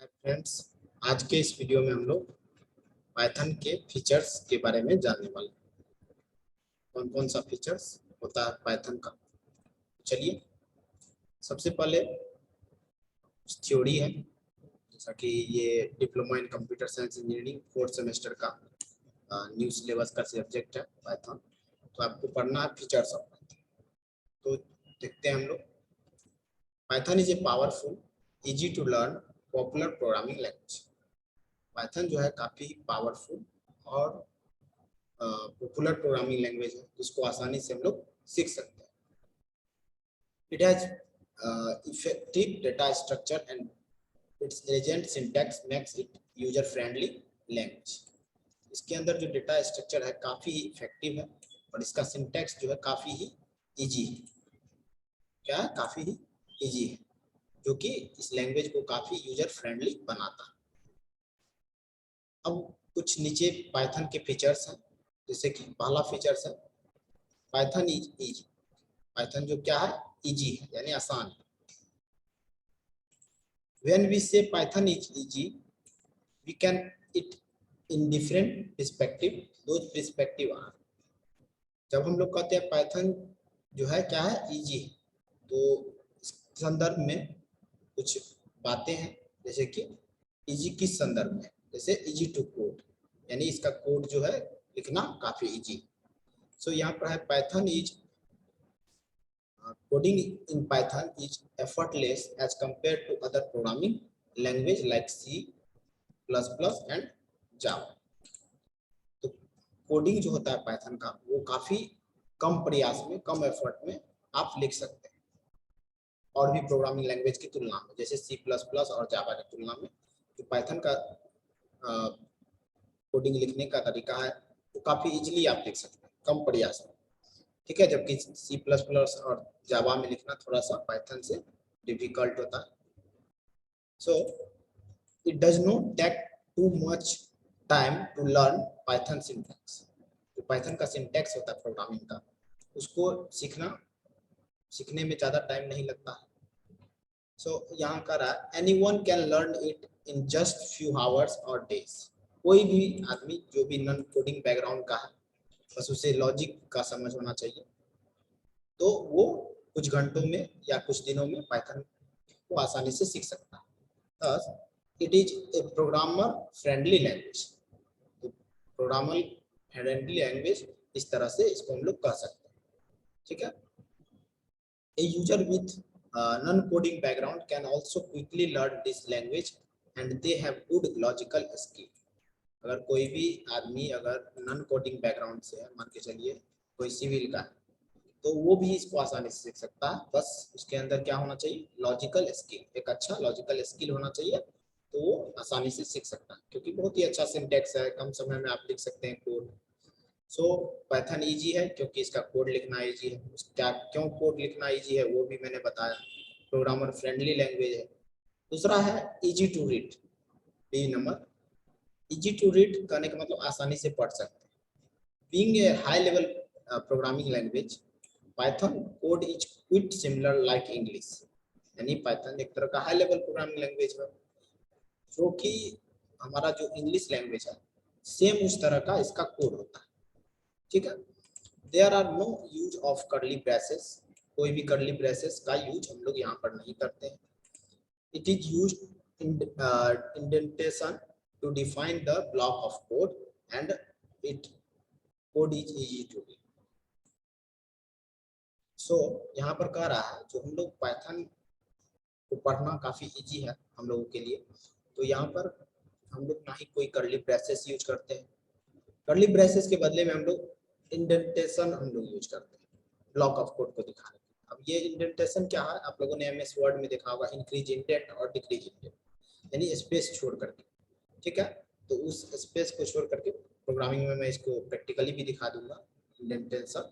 Friends, आज के इस वीडियो में हम लोग पाइथन के फीचर्स के बारे में जानने वाले हैं। कौन कौन सा फीचर्स होता है पाइथन का। चलिए, सबसे पहले थ्योरी है, जैसा कि ये diploma in computer science engineering 4th semester का न्यू सिलेबस का सब्जेक्ट है पाइथन। तो आपको पढ़ना है फीचर्स ऑफ पाइथन। तो देखते हैं हम लोग। Python is a powerful, easy to learn, popular programming language. Python जो है काफ़ी पावरफुल और पॉपुलर प्रोग्रामिंग लैंग्वेज है, जिसको आसानी से हम लोग सीख सकते हैं। It has effective data structure and it's एलिजेंट syntax makes it user friendly language. इसके अंदर जो डेटा स्ट्रक्चर है काफ़ी इफेक्टिव है और इसका सिंटैक्स जो है काफ़ी ही ईजी है। क्या है? काफ़ी ही ईजी है, जो कि इस लैंग्वेज को काफ़ी यूजर फ्रेंडली बनाता है। अब कुछ नीचे पाइथन के फीचर्स हैं, जैसे कि पहला फीचर्स है पाइथन इज इजी। पाइथन जो क्या है? इजी है, यानी आसान है। When we say Python is easy, we can it in different perspective. Those perspective are, जब हम लोग कहते हैं पाइथन जो है क्या है? इजी है, तो इस संदर्भ में कुछ बातें हैं, जैसे कि इजी किस संदर्भ में, जैसे इजी टू कोड, यानी इसका कोड जो है लिखना काफी इजी। सो यहाँ पर है Python is coding in Python is effortless as compared to other programming language like C++ and Java. तो कोडिंग जो होता है पाइथन का, वो काफी कम प्रयास में, कम एफर्ट में आप लिख सकते हैं और भी प्रोग्रामिंग लैंग्वेज की तुलना में, जैसे C++ और जावा की तुलना में जो पाइथन का कोडिंग लिखने का तरीका है वो काफी इजीली आप लिख सकते हैं कम प्रयास में। ठीक है, जबकि C++ और जावा में लिखना थोड़ा सा पाइथन से डिफिकल्ट होता है। So it does not take too much time to learn Python syntax. जो पाइथन का सिंटैक्स होता है प्रोग्रामिंग का, उसको सीखने में ज़्यादा टाइम नहीं लगता है। सो यहाँ का रहा anyone can learn it in just few hours और डेज। कोई भी आदमी जो भी नॉन कोडिंग बैकग्राउंड का है, बस उसे लॉजिक का समझ होना चाहिए, तो वो कुछ घंटों में या कुछ दिनों में पाइथन को आसानी से सीख सकता है। Thus it is a programmer friendly language. तो प्रोग्रामर फ्रेंडली लैंग्वेज, इस तरह से इसको हम लोग कह सकते हैं। ठीक है, a user with non coding background can also quickly learn this language and they have good logical skill. अगर कोई भी आदमी अगर नॉन कोडिंग बैकग्राउंड से है, मान के चलिए कोई सिविल का है, तो वो भी इसको आसानी से सीख सकता है। बस उसके अंदर क्या होना चाहिए? लॉजिकल स्किल, एक अच्छा लॉजिकल स्किल होना चाहिए, तो वो आसानी से सीख सकता है, क्योंकि बहुत ही अच्छा सिंटैक्स है, कम समय में आप लिख सकते हैं कोड। सो पाइथन इजी है क्योंकि इसका कोड लिखना इजी है। क्या क्यों कोड लिखना इजी है वो भी मैंने बताया। प्रोग्रामर फ्रेंडली लैंग्वेज है। दूसरा है easy to read. B number, easy to read करने का मतलब आसानी से पढ़ सकते हैं। Being a high level programming language, Python code is quite similar like English. यानी पाइथन एक तरह का हाई लेवल प्रोग्रामिंग लैंग्वेज है, जो कि हमारा जो इंग्लिश लैंग्वेज है सेम उस तरह का इसका कोड होता है। ठीक है, there are no use of curly braces. कोई भी कर्ली ब्रेसेस का यूज हम लोग यहाँ पर नहीं करते हैं। It is use indentation to define the block of code and it code is easy to read. So यहाँ पर कह रहा है जो हम लोग पाइथन को पढ़ना काफ़ी इजी है हम लोगों के लिए, तो यहाँ पर हम लोग ना ही कोई कर्ली ब्रेसेस यूज करते हैं। कर्ली ब्रेसेस के बदले में हम लोग इंडेंटेशन हम लोग यूज करते हैं ब्लॉक ऑफ कोड को दिखाने। अब ये इंडेंटेशन क्या है? आप लोगों ने MS वर्ड में देखा होगा, इंक्रीज इंडेंट और डिक्रीज इंडेंट, यानी स्पेस छोड़ करके। ठीक है, तो उस स्पेस को छोड़ करके प्रोग्रामिंग में मैं इसको प्रैक्टिकली भी दिखा दूंगा इंडेंटेशन,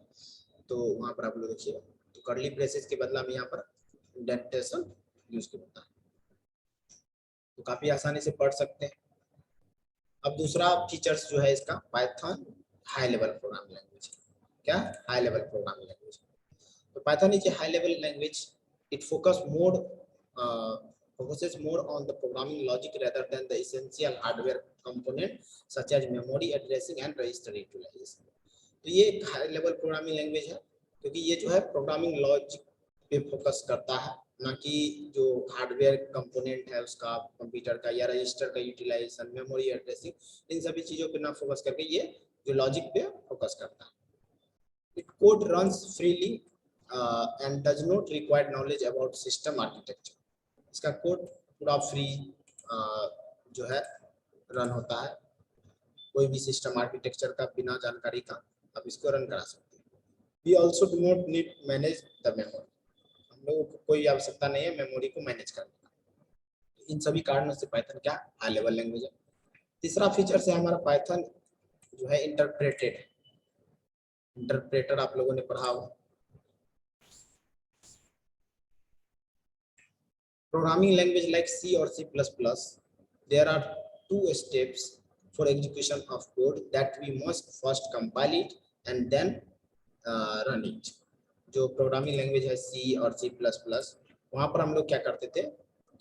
तो वहाँ पर आप लोग देखिए। तो कर्ली ब्रेसेस के बदला में यहाँ पर इंडेंटेशन यूज करता है, तो काफी आसानी से पढ़ सकते हैं। अब दूसरा फीचर्स जो है इसका, Python high level programming language. क्या? High level programming language. तो Python is a high level language. It focus more focuses more on the programming logic rather than the essential hardware component such as memory addressing and register utilization. तो ये एक high level programming language है क्योंकि ये जो है programming logic पे focus करता है, ना कि जो हार्डवेयर कंपोनेंट है उसका, कंप्यूटर का या रजिस्टर का यूटिलाइजेशन, मेमोरी एड्रेसिंग, इन सभी चीजों पे ना फोकस करके ये जो लॉजिक पे फोकस करता है. It code runs freely and does not require knowledge about system architecture. इसका कोड पूरा फ्री जो है रन होता है, कोई भी सिस्टम आर्किटेक्चर का बिना जानकारी का आप इसको रन करा सकते हैं. We also do not need manage the memory. हम लोगों को कोई आवश्यकता नहीं है मेमोरी को मैनेज करने का. इन सभी कारणों से पाइथन क्या हाई लेवल लैंग्वेज है. तीसरा फीचर है हमारा पाइथन जो है इंटरप्रेटेड. इंटरप्रेटर आप लोगों ने पढ़ा होगा. प्रोग्रामिंग लैंग्वेज लाइक सी और C++, there are two steps for execution of code that we must first compile it and then run it. जो प्रोग्रामिंग लैंग्वेज है C और C++, वहाँ पर हम लोग क्या करते थे,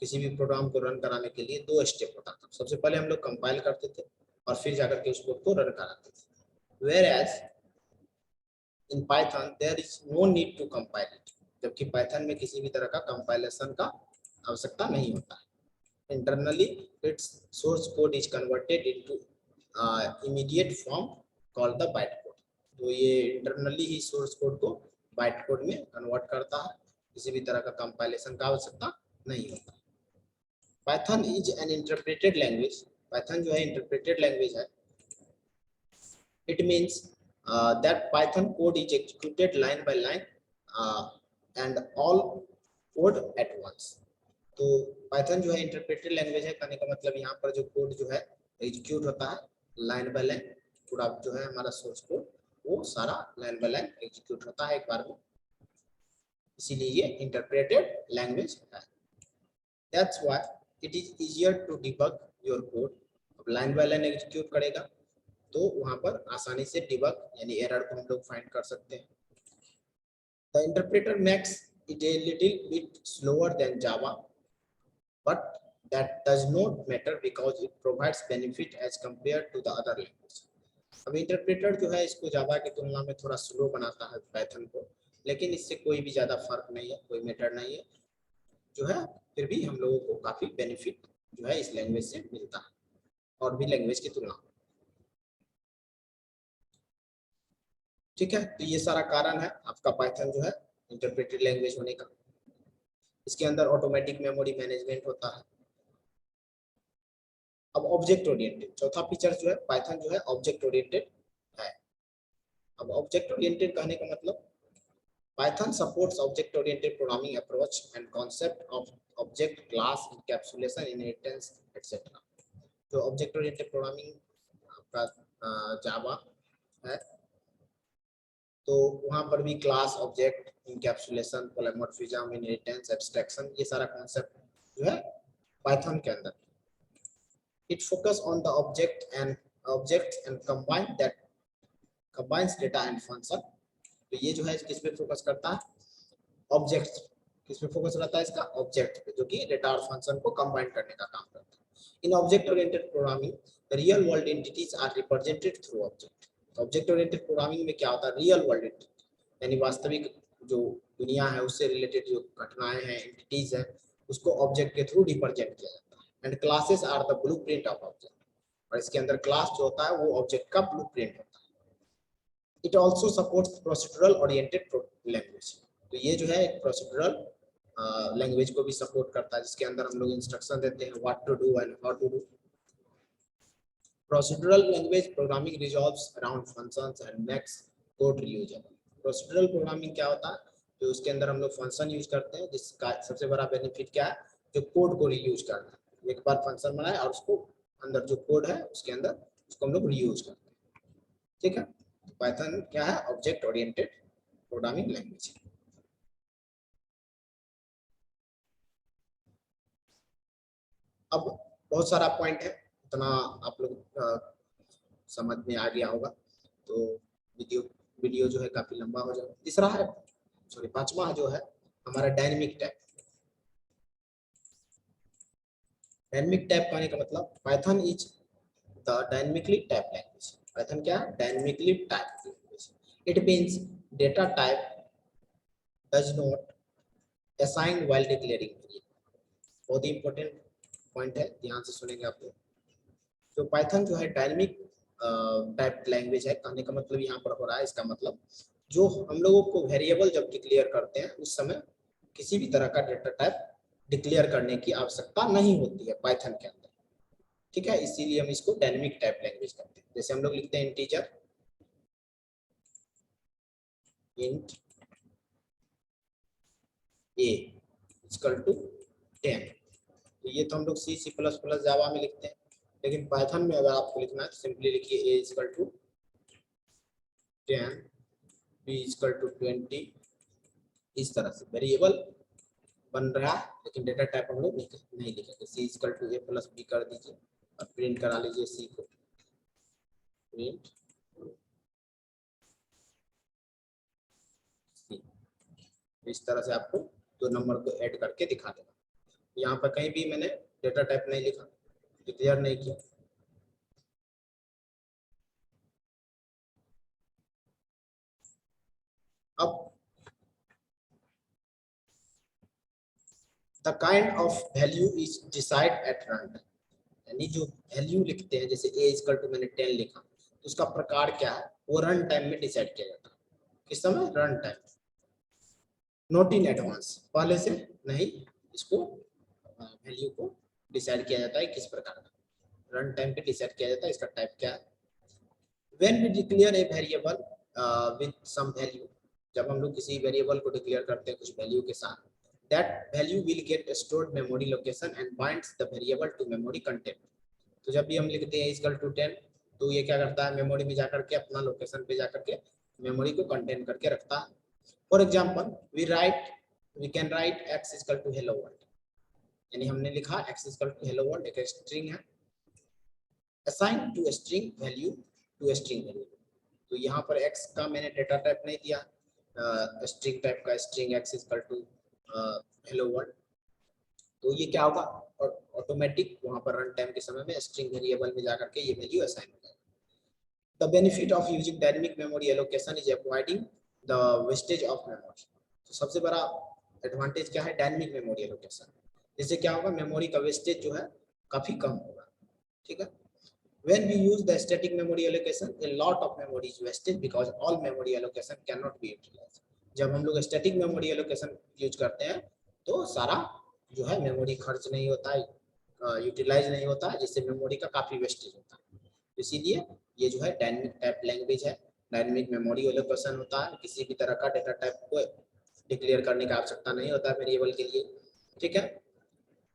किसी भी प्रोग्राम को रन कराने के लिए 2 स्टेप होता था. सबसे पहले हम लोग कंपाइल करते थे और फिर जाकर के उस कोड को रन कराते थे. Whereas in Python there is no need to compile it. जबकि पाइथन में किसी भी तरह का कंपाइलेशन का आवश्यकता नहीं होता है. Internally its source code is converted into immediate form called the bytecode. तो ये इंटरनली ही सोर्स कोड को बाइट कोड में कन्वर्ट करता है, किसी भी तरह का कंपाइलेशन का आवश्यकता नहीं होता. Python is an interpreted language. Python जो है इंटरप्रेटेड लैंग्वेज है. It means that Python code is executed line by line and all code at once. तो पाइथन जो है इंटरप्रेटेड लैंग्वेज है, कहने का मतलब यहाँ पर जो कोड जो है एग्जीक्यूट होता है लाइन बाय लाइन. पूरा जो है हमारा सोर्स कोड वो सारा लाइन बाय लाइन एग्जीक्यूट होता है एक बार में, इसीलिए ये इंटरप्रेटेड लैंग्वेज है. That's why it is easier to debug your code. अब लाइन बाय लाइन एग्जीक्यूट करेगा तो वहां पर आसानी से डिबग यानी एरर को हम लोग फाइंड कर सकते हैं. The interpreter makes it a little bit slower then Java, but that does not matter because it provides benefit as compared to the other language. अब इंटरप्रेटर जो है इसको जावा की तुलना में थोड़ा स्लो बनाता है पाइथन को, लेकिन इससे कोई भी ज्यादा फर्क नहीं है, कोई मैटर नहीं है. जो है फिर भी हम लोगों को काफी बेनिफिट जो है इस लैंग्वेज से मिलता है और भी लैंग्वेज की तुलना. ठीक है, तो ये सारा कारण है आपका पाइथन जो है इंटरप्रेटेड लैंग्वेज होने का. इसके अंदर ऑटोमेटिक मेमोरी मैनेजमेंट होता है. अब ऑब्जेक्ट ओरिएंटेड, चौथा फीचर जो है पाइथन जो है ऑब्जेक्ट ओरिएंटेड है. अब ऑब्जेक्ट ओरिएंटेड कहने का मतलब Python supports object oriented programming approach and concept of object class encapsulation inheritance etcetera. जो ऑब्जेक्ट ओरिएंटेड प्रोग्रामिंग आपका जावा है तो वहां पर भी class, object, encapsulation, polymorphism, inheritance, abstraction, ये सारा कॉन्सेप्ट जो है पाइथन के अंदर. It focus on the object and combines data and function. तो ये जो है किस पे फोकस करता है, ऑब्जेक्ट. किस पे फोकस रहता है इसका, ऑब्जेक्ट पे, जो कि डेटा और फंक्शन को कंबाइन करने का काम करता है. In object oriented programming real world entities are represented through object. Object oriented programming में क्या होता है, रियल वर्ल्ड एंटिटी यानी वास्तविक जो दुनिया है उससे रिलेटेड जो घटनाएं हैं, एंटिटीज है, उसको ऑब्जेक्ट के थ्रू रिप्रेजेंट किया जाता है. And classes are the blueprint of object. और इसके अंदर क्लास जो होता है वो ऑब्जेक्ट का ब्लूप्रिंट होता है. It also supports procedural oriented language. तो ये जो है एक प्रोसीड्यूरल लैंग्वेज को भी सपोर्ट करता है, जिसके अंदर हम लोग इंस्ट्रक्शन देते हैं what to do and how to do. Procedural language programming resolves around functions and makes code reusable. Procedural programming क्या होता है, तो उसके अंदर हम लोग फंक्शन यूज करते हैं, जिसका सबसे बड़ा बेनिफिट क्या है, जो कोड को रीयूज करना है. एक बार फंक्शन बनाए और उसको अंदर जो कोड है उसके अंदर उसको हम लोग रीयूज करते हैं. ठीक है, पाइथन क्या है, ऑब्जेक्ट ओरिएंटेड प्रोग्रामिंग लैंग्वेज. अब बहुत सारा पॉइंट है, इतना आप लोग समझ में आ गया होगा, तो वीडियो जो है काफी लंबा हो जाएगा. तीसरा है, सॉरी, पांचवा जो है हमारा डायनेमिक टाइप. डायनेमिक टाइप कहने का मतलब Python is the dynamically type language. Python क्या है? Dynamically type language. It means data type does not assign while declaring variable. बहुत ही इंपॉर्टेंट पॉइंट है, ध्यान से सुनेंगे आप लोग। तो पाइथन जो है डायनेमिक टाइप लैंग्वेज है, कहने का मतलब यहाँ पर हो रहा है, इसका मतलब जो हम लोगों को वेरिएबल जब डिक्लेयर करते हैं उस समय किसी भी तरह का डेटा टाइप डिक्लेयर करने की आवश्यकता नहीं होती है पाइथन के अंदर, ठीक है। इसीलिए हम इसको डायनेमिक टाइप लैंग्वेज करते हैं। जैसे हम लोग लिखते हैं integer int A equal to 10, तो ये तो हम लोग सी प्लस प्लस जावा में लिखते हैं, लेकिन पाइथन में अगर आपको लिखना है तो सिंपली लिखिए A equal to 10 B equal to 20। इस तरह से वेरिएबल बन रहा है, लेकिन डेटा टाइप हम लोग नहीं लिखेंगे। C equal to A plus B कर दीजिए और प्रिंट करा लीजिए सी को, प्रिंट सी। इस तरह से आपको दो नंबर को ऐड करके दिखा देगा। यहाँ पर कहीं भी मैंने डेटा टाइप नहीं लिखा, डिक्लेयर नहीं किया। अब the kind of value is decide at run time, यानी जो वैल्यू लिखते हैं, जैसे ए इक्वल टू मैंने 10 लिखा, तो उसका प्रकार क्या है वो रन टाइम में डिसाइड किया जाता है। किस समय? Run time, not in advance, पहले से नहीं इसको वैल्यू को डिसाइड किया जाता है किस प्रकार का, रन टाइम पे डिसाइड किया जाता है। इसका टाइप क्या है? when we declare a variable with some value, जब हम लोग किसी वेरिएबल को डिक्लेयर करते हैं कुछ वैल्यू के साथ, that value will get stored memory location and binds the variable to memory content। तो जब भी हम लिखते हैं इक्वल टू 10, तो ये क्या करता है, मेमोरी में जाकर के अपना लोकेशन पे जाकर के मेमोरी को कंटेन करके रखता है। For example we can write x equal to hello world, यानी हमने लिखा x equal to hello world, एक स्ट्रिंग है, assign to string value to string value. तो यहाँ पर x का मैंने डेटा टाइप नहीं दिया, स्ट्रिंग टाइप का, string x equal to hello world. तो ये क्या होगा, और ऑटोमेटिक वहां पर रन टाइम के समय में स्ट्रिंग वेरिएबल में जाकर के ये वैल्यू असाइन हो जाएगा। The benefit of using dynamic memory allocation is avoiding the wastage of memory. तो सबसे बड़ा एडवांटेज क्या है डायनेमिक मेमोरी एलोकेशन, इससे क्या होगा, मेमोरी का वेस्टेज जो है काफी कम होगा, ठीक है। When we use the static memory allocation, a lot of memory is wasted because all memory allocation cannot be utilized। जब हम लोग static memory allocation यूज करते हैं तो सारा जो है मेमोरी खर्च नहीं होता है, यूटिलाइज नहीं होता है, जिससे मेमोरी का काफी वेस्टेज होता है। इसीलिए ये जो है डायनेमिक टाइप लैंग्वेज है, डायनेमिक मेमोरी एलोकेशन होता है, किसी भी तरह का डेटा टाइप को डिक्लेयर करने की आवश्यकता नहीं होता है वेरिएबल के लिए, ठीक है।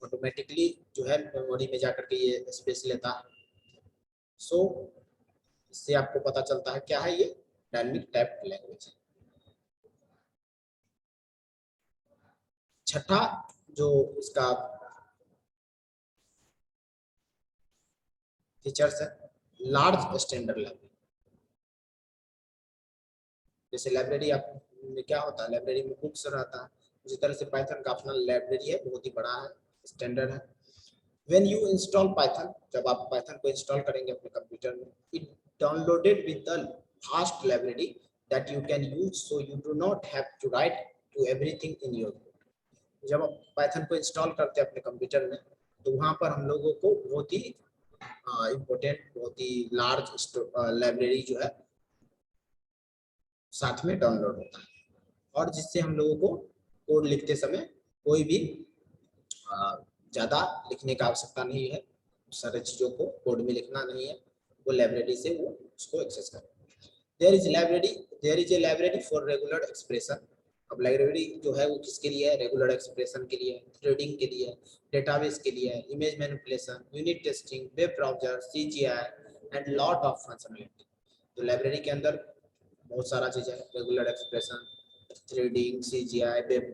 ऑटोमेटिकली जो है मेमोरी में जाकर के ये स्पेस लेता है। सो इससे आपको पता चलता है क्या है ये डायनेमिक टाइप लैंग्वेज है। छठा जो इसका फीचर्स है, लार्ज स्टैंडर्ड लाइब्रेरी। जैसे लाइब्रेरी आप में क्या होता है, लाइब्रेरी में बुक्स रहता है, उसी तरह से पाइथन का अपना लाइब्रेरी है, बहुत ही बड़ा है, स्टैंडर्ड है। When you install Python, जब आप पाइथन को इंस्टॉल करेंगे अपने कंप्यूटर में, it downloaded with the vast library that you can use, so you do not have to write to everything in your code। जब आप पाइथन को इंस्टॉल करते हैं अपने कंप्यूटर में, तो वहां पर हम लोगों को बहुत ही इम्पोर्टेंट, बहुत ही लार्ज लाइब्रेरी जो है साथ में डाउनलोड होता है, और जिससे हम लोगों को कोड लिखते समय कोई भी ज़्यादा लिखने का आवश्यकता नहीं है, सारे चीज़ों को कोड में लिखना नहीं है, वो लाइब्रेरी से वो उसको एक्सेस करें। There is a library for regular expression. अब लाइब्रेरी जो है वो किसके लिए है, रेगुलर एक्सप्रेशन के लिए, थ्रेडिंग के लिए, डेटाबेस के लिए, image manipulation, unit testing, web browser, CGI and lot of functionality. तो लाइब्रेरी के अंदर बहुत सारा चीज़ है, regular expression, threading, CGI, web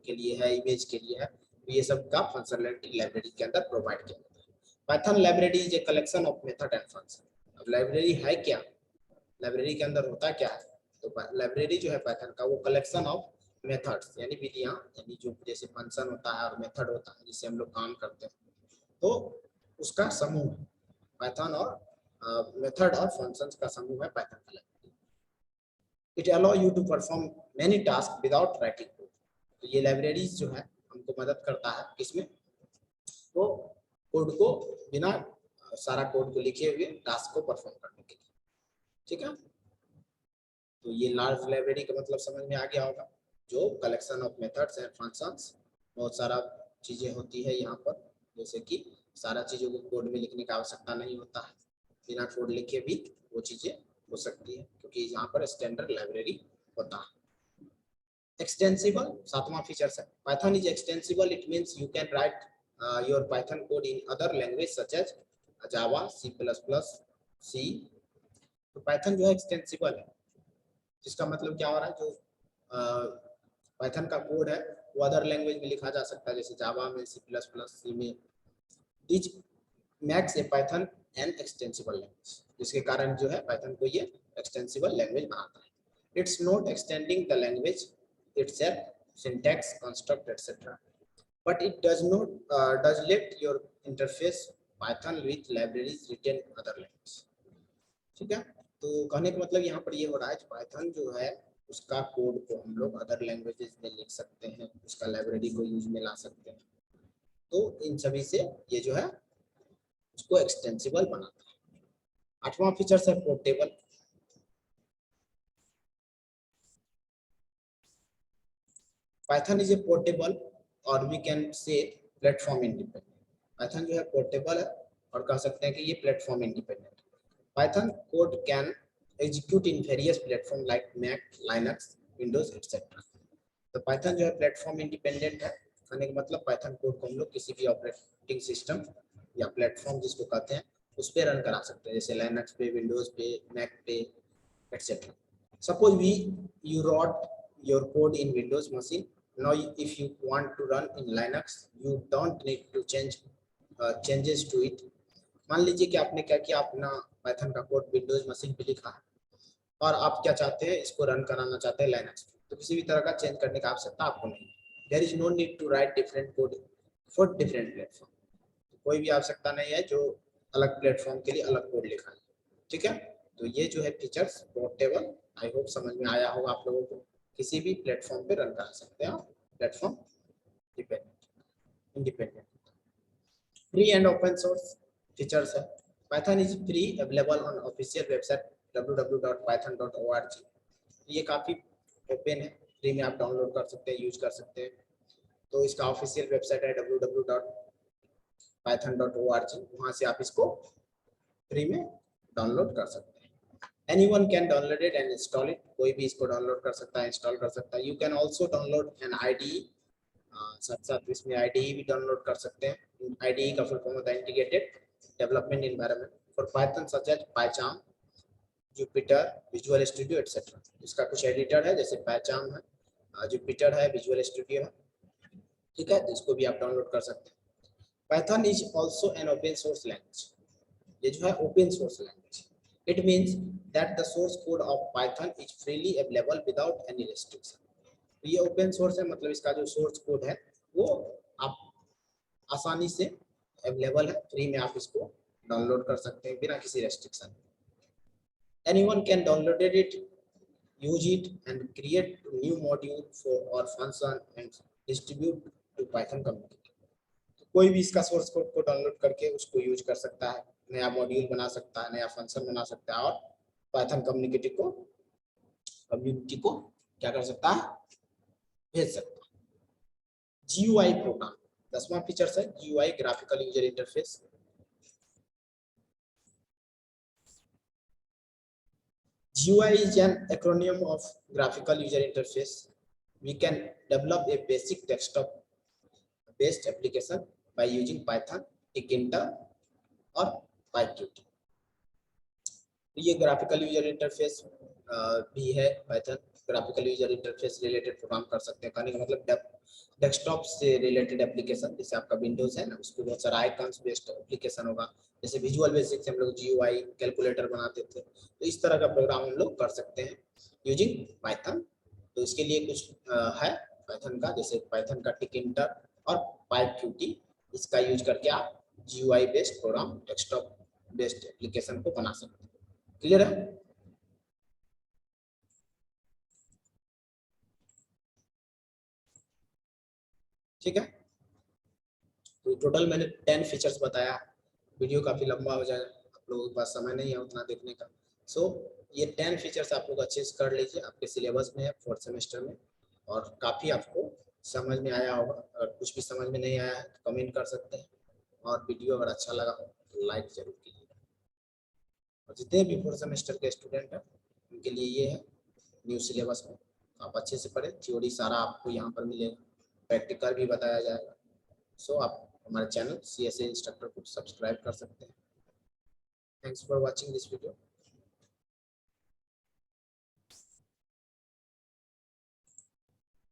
के लिए है, इमेज के लिए है, तो ये सब का फंक्शनलिटी लाइब्रेरी के अंदर प्रोवाइड किया जाता है। Python library is a collection of method and function. अब लाइब्रेरी है क्या, लाइब्रेरी के अंदर होता क्या है, तो लाइब्रेरी जो है पाइथन का वो कलेक्शन ऑफ मेथड्स, यानी विधियां, यानी जो जैसे फंक्शन होता है और मेथड होता है जिससे हम लोग काम करते हैं, तो उसका समूह है पाइथन, और मेथड और फंक्शंस का समूह है पाइथन का library. It allow you to perform many task without writing code. तो ये लाइब्रेरीज जो है हमको मदद करता है किसमें, तो कोड को बिना सारा कोड को लिखे हुए टास्क को परफॉर्म करने के लिए। ठीक है, तो ये लार्ज लाइब्रेरी का मतलब समझ में आ गया होगा, जो collection of methods and functions, बहुत सारा चीजें होती है यहाँ पर, जैसे कि सारा चीजों को कोड में लिखने की आवश्यकता नहीं होता है, बिना कोड लिखे भी वो चीजें हो सकती है, क्योंकि यहाँ पर स्टैंडर्ड लाइब्रेरी होता है। एक्सटेंसिबल, सातवां फीचर्स है, Python is extensible, it means you can write your Python code in other language such as Java, C plus plus, C. तो पाइथन जो है एक्सटेंसिबल है, जिसका मतलब क्या हो रहा है, जो पाइथन का कोड है वो अदर लैंग्वेज में लिखा जा सकता है, जैसे जावा में, सी प्लस प्लस, सी में। This makes a Python an extensible language, जिसके कारण जो है पाइथन को ये एक्सटेंसिबल लैंग्वेज बनाता है। It's not extending the language itself, syntax, construct, etc. But it does not does let your interface Python with libraries written other language. ठीक है, तो कहने का मतलब यहाँ पर ये हो रहा है, पाइथन जो है उसका कोड को हम लोग अदर लैंग्वेजेस में लिख सकते हैं, उसका लाइब्रेरी को यूज में ला सकते हैं, तो इन सभी से ये जो है उसको एक्सटेंसिबल बनाता है। आठवां फीचर है portable. Python is a portable और we can say platform independent. Python जो है पोर्टेबल है और कह सकते हैं कि ये platform independent. Python code can execute in various platform like Mac, Linux, Windows etcetera. तो पाइथन जो है प्लेटफॉर्म इंडिपेंडेंट है, कहने का मतलब पाइथन कोड को हम लोग किसी भी ऑपरेटिंग सिस्टम या प्लेटफॉर्म जिसको कहते हैं उस पर रन करा सकते हैं, जैसे लाइनक्स पे, विंडोज पे, मैक पे etcetera. Suppose we you wrote your code in Windows machine, now if you want to run in Linux you don't need to change changes to it। मान लीजिए कि आपने क्या किया, अपना पाइथन का कोड विंडोज मशीन पे लिखा है और आप क्या चाहते हैं, इसको रन कराना चाहते हैं लाइनक्स पे, तो किसी भी तरह का चेंज करने की आवश्यकता आपको नहीं। There is no need to write different code for different platform. कोई भी आवश्यकता नहीं है जो अलग प्लेटफॉर्म के लिए अलग कोड लिखा है। ठीक है, तो ये जो है फीचर्स पोर्टेबल, आई होप समझ में आया होगा आप लोगों को, किसी भी प्लेटफॉर्म पे रन कर सकते हैं, platform independent. Free and open source features है। Python is free, available on official website www.python.org। ये काफी ओपन है, फ्री में आप डाउनलोड कर सकते हैं, यूज कर सकते हैं। तो इसका ऑफिशियल वेबसाइट है www.python.org, वहां से आप इसको फ्री में डाउनलोड कर सकते हैं। Anyone can download it and install it, कोई भी इसको डाउनलोड कर सकता है, इंस्टॉल कर सकता है। You can also download an IDE, साथ साथ इसमें IDE भी डाउनलोड कर सकते हैं। IDE का फुल फॉर्म होता है integrated development environment for Python such as PyCharm, Jupyter, Visual Studio etcetera. इसका कुछ एडिटर है, जैसे पाइचार्म है, जुपिटर है, विजुअल स्टूडियो है। ठीक है, तो इसको भी आप डाउनलोड कर सकते हैं। Python is also an open source language, ये जो है open source language. It means that the source code of Python is freely available without any restriction। तो ये ओपन सोर्स है, मतलब इसका जो सोर्स कोड है वो आप आसानी से अवेलेबल है, फ्री में आप इसको डाउनलोड कर सकते हैं बिना किसी restriction. Anyone can download it, use it and create new module for or function and distribute to Python community। तो कोई भी इसका सोर्स कोड को डाउनलोड करके उसको यूज कर सकता है, नया मॉड्यूल बना सकता है, नया फंक्शन बना सकता है और पाइथन कम्युनिटी को क्या कर सकता है, भेज सकता है। GUI प्रोग्राम, 10वां फीचर है GUI, graphical user interface. GUI is an acronym of graphical user interface। We can develop a basic desktop based application by using Python, Tkinter और PyQt। ये ग्राफिकल यूजर इंटरफेस भी है, Python graphical user interface related program कर सकते हैं, कहने का मतलब डेस्कटॉप से रिलेटेड एप्लीकेशन, जैसे आपका विंडोज है ना, उसको बहुत सारा आइकन्स बेस्ड एप्लीकेशन होगा, जैसे विजुअल बेसिक से हम लोग GUI कैलकुलेटर बनाते थे, तो इस तरह का प्रोग्राम हम लोग कर सकते हैं यूजिंग पाइथन। तो इसके लिए कुछ है पाइथन का, जैसे पाइथन का टिकिंटर और PyQt, इसका यूज करके आप GUI based program, desktop based application को बना सकते हैं। क्लियर है? ठीक है, तो टोटल मैंने 10 फीचर्स बताया। वीडियो काफ़ी लंबा हो जाएगा, आप लोगों के पास समय नहीं है उतना देखने का। सो ये 10 फीचर्स आप लोग अच्छे से कर लीजिए, आपके सिलेबस में है 4th सेमेस्टर में, और काफ़ी आपको समझ में आया होगा। अगर कुछ भी समझ में नहीं आया है तो कमेंट कर सकते हैं, और वीडियो अगर अच्छा लगा हो तो लाइक जरूर कीजिए। और जितने भी 4th सेमेस्टर के स्टूडेंट हैं उनके लिए ये है न्यू सिलेबस में, आप अच्छे से पढ़ें। थ्योरी सारा आपको यहाँ पर मिलेगा, प्रैक्टिकल भी बताया जाएगा। सो आप हमारे चैनल CSA इंस्ट्रक्टर को सब्सक्राइब कर सकते हैं। Thanks for watching this video.